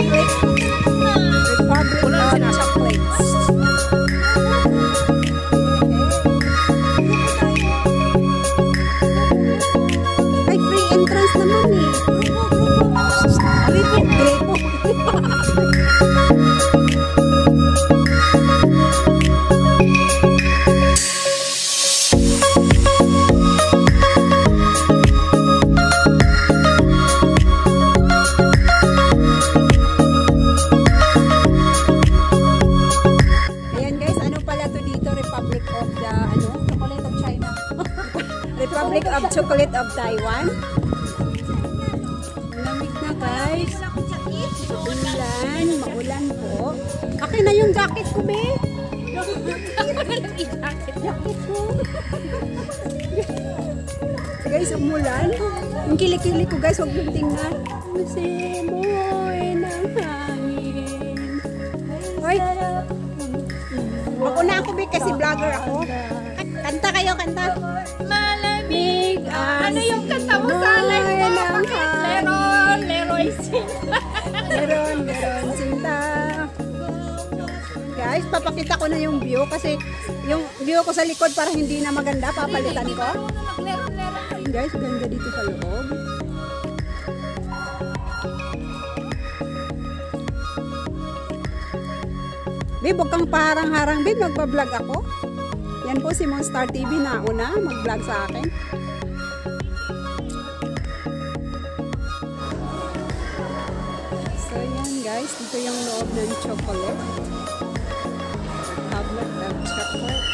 Republic of Chocolates. Ay, free entrance naman eh. Grepo. Republic of Chocolate of Taiwan. Malamig na guys. Maulan po. Akin na yung jacket ko, be. Jacket ko. Guys, umulan. Yung kilikili ko guys, huwag yung tingnan. Kasi buhay ng hangin. Hoy. Mag-una ako, be, kasi vlogger ako. Kanta kayo, kanta. Malamig. Ano yung kanta mo sa live mo? Leroy Sinta. Leron Sinta. Guys, papakita ko na yung view kasi yung view ko sa likod parang hindi na maganda. Papalitan ko. Guys, ganda dito sa loob. Babe, huwag kang paharang-harang, babe. Magpa-vlog ako. Yan po si Monstar TV na una mag-vlog sa akin. So yan guys, dito yung loob ng chocolate. Tablet of chocolate.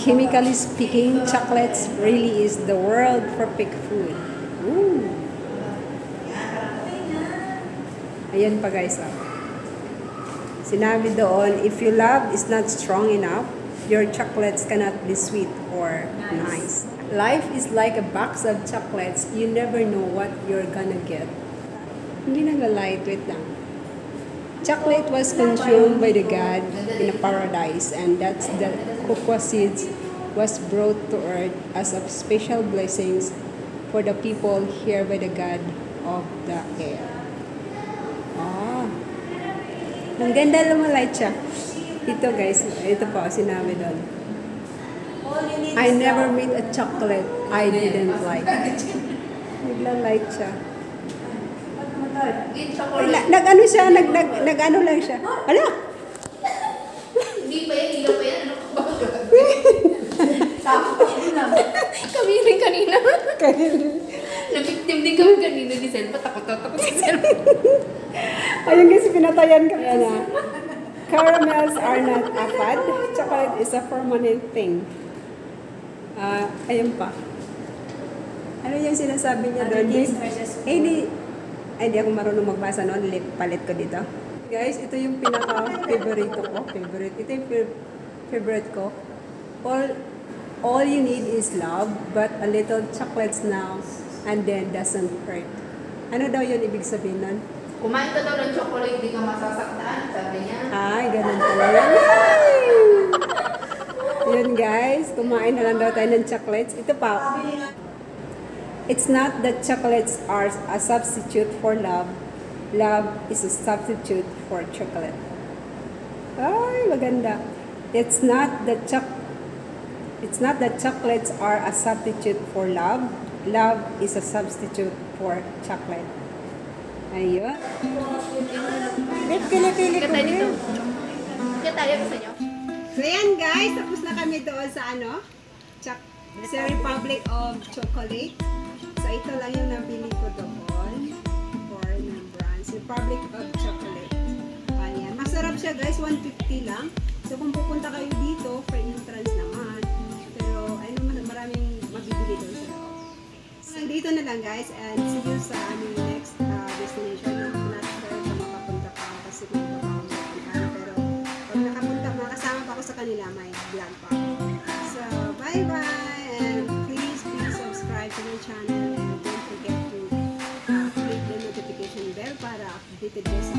chemically speaking, chocolates really is the world perfect food. Ooh. Ayan pa guys. Oh. Sinabi doon, if your love is not strong enough, your chocolates cannot be sweet or nice. Life is like a box of chocolates. You never know what you're gonna get. Hindi nag-lightweight lang. Chocolate was consumed by the God in a paradise, and that's the cocoa seeds was brought to earth as of special blessings for the people here by the God of the air. Ah, ang ganda lumalight siya. Ito guys, ito po, sinabi doon. I never made a chocolate I didn't like. Nagla-light siya. Nag-ano siya, nag-ano lang siya. Ala! Hindi pa yan, ilaw pa yan. Ano ka ba? Kami rin kanina. Na-victim din kami kanina ni Selma. Takot si Selma. Ayun guys, pinatayan ka na. Caramels are not a fad. Chocolate is a permanent thing. Ayun pa. Ano yung sinasabi niya doon? Hindi ako marunong magbasa noon. Palit ko dito. Guys, ito yung pinaka-favorite ko. Ito yung favorite ko. All you need is love, but a little chocolates now and then doesn't hurt. Ano daw yun ibig sabihin nun? Kumain ka daw ng chocolate, di ka masasaktan, sabi niya. Ay, ganun pala yan. Yun guys, kumain na lang daw tayo ng chocolates. Ito pa. It's not that chocolates are a substitute for love. Love is a substitute for chocolate. Ay, maganda. It's not that chocolates are a substitute for love. Love is a substitute for chocolate. Ayun. Pili-pili ko yun. Kaya tayo sa inyo. So yan guys, tapos na kami doon sa sa Republic of Chocolate. So ito lang yung nabili ko doon for ng brands. Republic of Chocolate. Ayan. Masarap siya guys, 150 lang. So kung pupunta kayo dito, free entrance naman. Pero ayun, maraming mabibili doon sa loob. So dito na lang guys, and see you sa aming next destination. Not sure kung makapunta pa ako kasi kung baka ako makapunta. Pero pag nakapunta, makasama pa ako sa kanila, may vlog pa ako. So bye bye, and please subscribe to my channel, and don't forget to click the notification bell para updated kayo sa